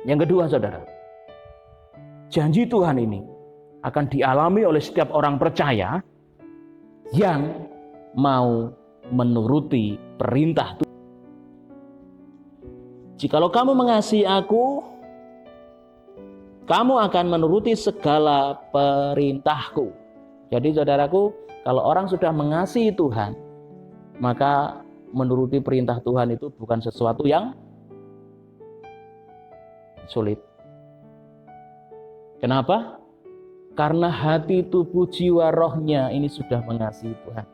Yang kedua, saudara, janji Tuhan ini akan dialami oleh setiap orang percaya yang mau menuruti perintah Tuhan. Jikalau kamu mengasihi aku, kamu akan menuruti segala perintahku. Jadi saudaraku, kalau orang sudah mengasihi Tuhan, maka menuruti perintah Tuhan itu bukan sesuatu yang sulit. Kenapa? Karena hati, tubuh, jiwa, rohnya ini sudah mengasihi Tuhan.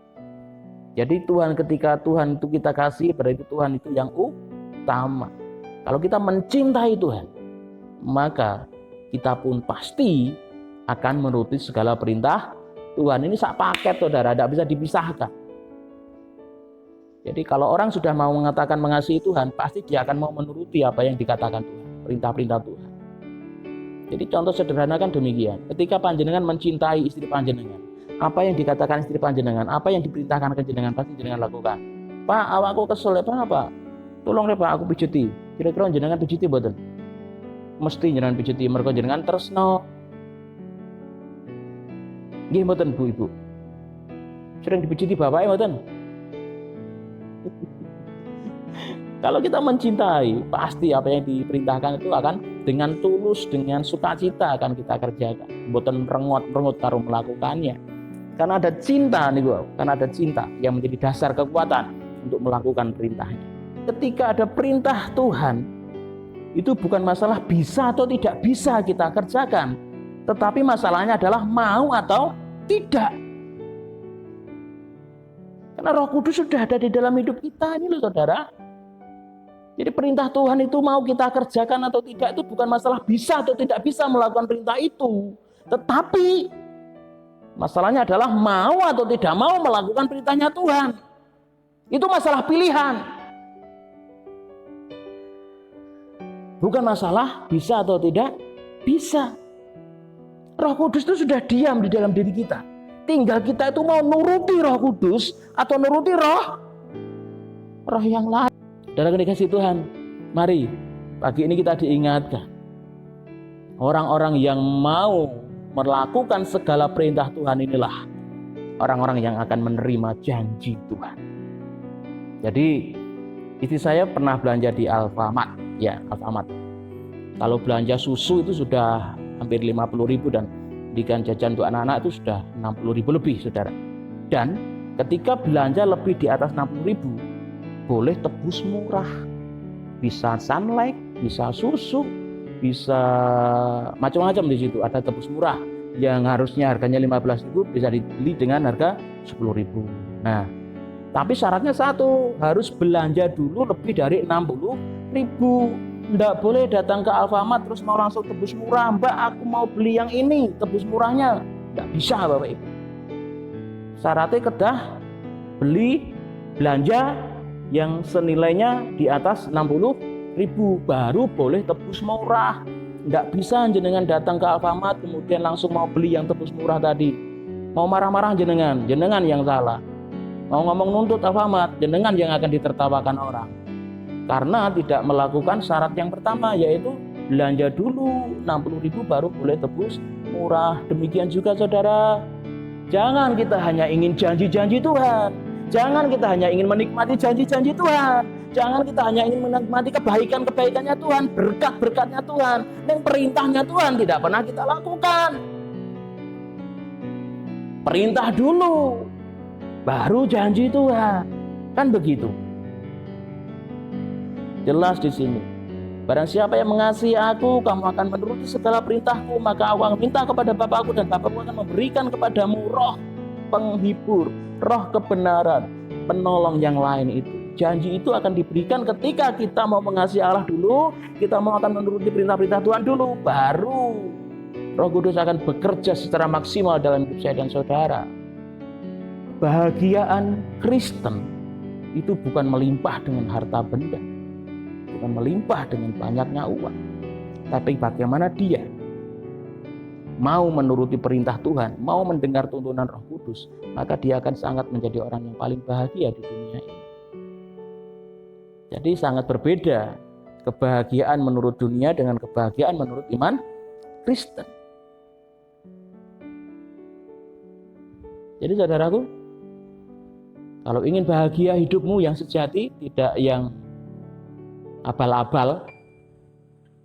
Jadi Tuhan, ketika Tuhan itu kita kasih, berarti Tuhan itu yang utama. Kalau kita mencintai Tuhan, maka kita pun pasti akan menuruti segala perintah Tuhan. Ini sak paket, saudara, tidak bisa dipisahkan. Jadi kalau orang sudah mau mengatakan mengasihi Tuhan, pasti dia akan mau menuruti apa yang dikatakan Tuhan, perintah-perintah Tuhan. Jadi contoh sederhana kan demikian. Ketika panjenengan mencintai istri panjenengan, apa yang dikatakan istri panjenengan, apa yang diperintahkan ke jenengan, pasti jenengan lakukan. Pak, awakku kesel ya Pak. Tolong ya Pak, aku pijeti. Kira-kira jenengan pijeti mboten? Mesti jenengan pijeti, mergo jenengan tresno. Nggih mboten Bu Ibu? Sering dipijeti bapake mboten? Kalau kita mencintai, pasti apa yang diperintahkan itu akan dengan tulus, dengan sukacita akan kita kerjakan. Mboten rengot-rengot karo melakukannya. Karena ada cinta nih gua, karena ada cinta yang menjadi dasar kekuatan untuk melakukan perintahnya. Ketika ada perintah Tuhan, itu bukan masalah bisa atau tidak bisa kita kerjakan, tetapi masalahnya adalah mau atau tidak. Karena Roh Kudus sudah ada di dalam hidup kita ini loh saudara. Jadi perintah Tuhan itu mau kita kerjakan atau tidak itu bukan masalah bisa atau tidak bisa melakukan perintah itu. Tetapi masalahnya adalah mau atau tidak mau melakukan perintahnya Tuhan. Itu masalah pilihan. Bukan masalah bisa atau tidak bisa. Roh Kudus itu sudah diam di dalam diri kita. Tinggal kita itu mau nuruti Roh Kudus atau nuruti roh yang lain. Saudara dikasih Tuhan, mari pagi ini kita diingatkan. Orang-orang yang mau melakukan segala perintah Tuhan inilah orang-orang yang akan menerima janji Tuhan. Jadi istri saya pernah belanja di Alfamart, ya Alfamart. Kalau belanja susu itu sudah hampir 50.000 dan ikan jajan untuk anak-anak itu sudah 60.000 lebih, saudara. Dan ketika belanja lebih di atas 60.000, boleh tebus murah. Bisa Sunlight, bisa susu, bisa macam-macam di situ. Ada tebus murah yang harusnya harganya 15.000 bisa dibeli dengan harga 10.000. Nah, tapi syaratnya satu, harus belanja dulu lebih dari 60.000. Nggak boleh datang ke Alfamart terus mau langsung tebus murah. Mbak, aku mau beli yang ini, tebus murahnya. Nggak bisa Bapak Ibu. Syaratnya kedah beli belanja yang senilainya di atas 60.000 baru boleh tebus murah. Nggak bisa jenengan datang ke Alfamart kemudian langsung mau beli yang tebus murah tadi. Mau marah-marah jenengan yang salah. Mau ngomong nuntut Alfamart, jenengan yang akan ditertawakan orang. Karena tidak melakukan syarat yang pertama, yaitu belanja dulu 60.000 baru boleh tebus murah. Demikian juga saudara, jangan kita hanya ingin janji-janji Tuhan. Jangan kita hanya ingin menikmati janji-janji Tuhan. Jangan kita hanya ingin menikmati kebaikan-kebaikannya Tuhan, berkat-berkatnya Tuhan, dan perintahnya Tuhan tidak pernah kita lakukan. Perintah dulu, baru janji Tuhan. Kan begitu. Jelas di sini. Barang siapa yang mengasihi aku, kamu akan menuruti segala perintahku, maka aku akan minta kepada Bapakku dan Bapakku akan memberikan kepadamu roh penghibur, roh kebenaran, penolong yang lain itu. Janji itu akan diberikan ketika kita mau mengasihi Allah dulu, kita mau akan menuruti perintah-perintah Tuhan dulu, baru Roh Kudus akan bekerja secara maksimal dalam hidup saya dan saudara. Kebahagiaan Kristen itu bukan melimpah dengan harta benda, bukan melimpah dengan banyaknya uang, tapi bagaimana dia mau menuruti perintah Tuhan, mau mendengar tuntunan Roh Kudus, maka dia akan sangat menjadi orang yang paling bahagia di dunia ini. Jadi sangat berbeda kebahagiaan menurut dunia dengan kebahagiaan menurut iman Kristen. Jadi saudaraku, kalau ingin bahagia hidupmu yang sejati, tidak yang abal-abal.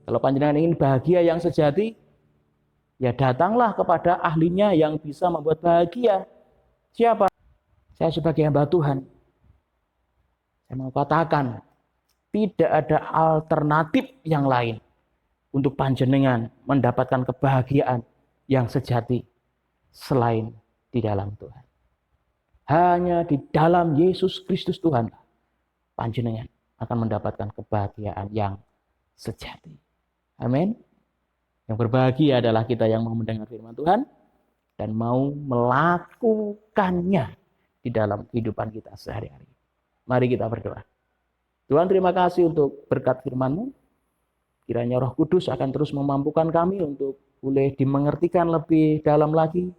Kalau panjenengan ingin bahagia yang sejati, ya datanglah kepada ahlinya yang bisa membuat bahagia. Siapa? Saya sebagai hamba Tuhan. Saya mau katakan, tidak ada alternatif yang lain untuk panjenengan mendapatkan kebahagiaan yang sejati selain di dalam Tuhan. Hanya di dalam Yesus Kristus Tuhan panjenengan akan mendapatkan kebahagiaan yang sejati. Amin. Yang berbahagia adalah kita yang mau mendengar firman Tuhan dan mau melakukannya di dalam kehidupan kita sehari-hari. Mari kita berdoa. Tuhan, terima kasih untuk berkat firman-Mu. Kiranya Roh Kudus akan terus memampukan kami untuk boleh dimengertikan lebih dalam lagi.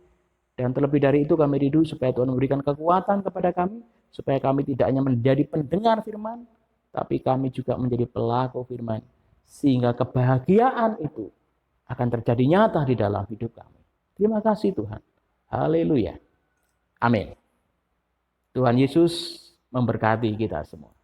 Dan terlebih dari itu kami rindu supaya Tuhan memberikan kekuatan kepada kami. Supaya kami tidak hanya menjadi pendengar firman, tapi kami juga menjadi pelaku firman. Sehingga kebahagiaan itu akan terjadi nyata di dalam hidup kami. Terima kasih Tuhan. Haleluya. Amin. Tuhan Yesus memberkati kita semua.